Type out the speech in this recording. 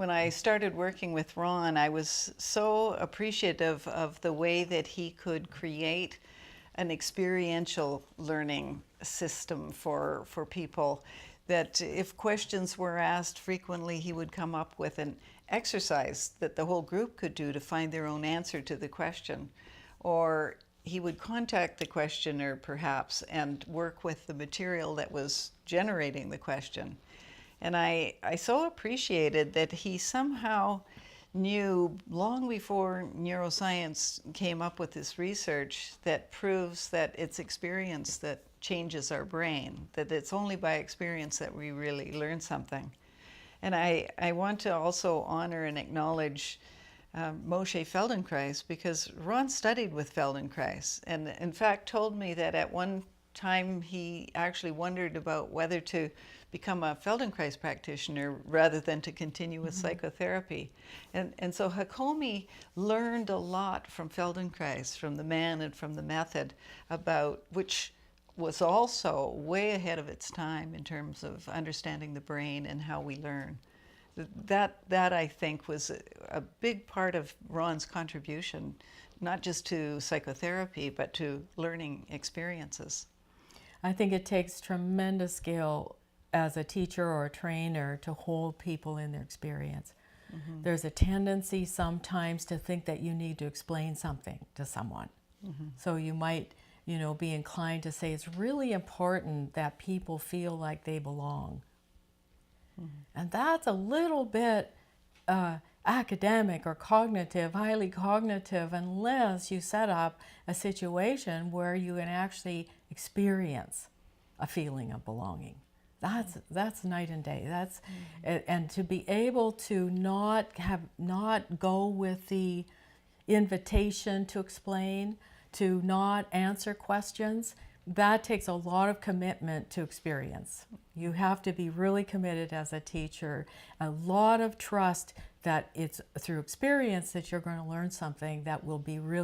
when I started working with Ron, I was so appreciative of the way that he could create an experiential learning system for people, that if questions were asked frequently, he would come up with an exercise that the whole group could do to find their own answer to the question. Or he would contact the questioner perhaps and work with the material that was generating the question. And I so appreciated that he somehow knew long before neuroscience came up with this research that proves that it's experience that changes our brain, that it's only by experience that we really learn something. And I want to also honor and acknowledge Moshe Feldenkrais, because Ron studied with Feldenkrais and in fact told me that at one time he actually wondered about whether to become a Feldenkrais practitioner rather than to continue with psychotherapy. And so Hakomi learned a lot from Feldenkrais, from the man and from the method, about which was also way ahead of its time in terms of understanding the brain and how we learn. That I think was a big part of Ron's contribution, not just to psychotherapy, but to learning experiences. I think it takes tremendous skill as a teacher or a trainer to hold people in their experience. Mm-hmm. There's a tendency sometimes to think that you need to explain something to someone. Mm-hmm. So you might, be inclined to say it's really important that people feel like they belong. Mm-hmm. And that's a little bit academic or cognitive, highly cognitive, unless you set up a situation where you can actually experience a feeling of belonging. That's night and day. That's and to be able to not go with the invitation to explain, to not answer questions, that takes a lot of commitment to experience. You have to be really committed as a teacher, a lot of trust that it's through experience that you're going to learn something that will be really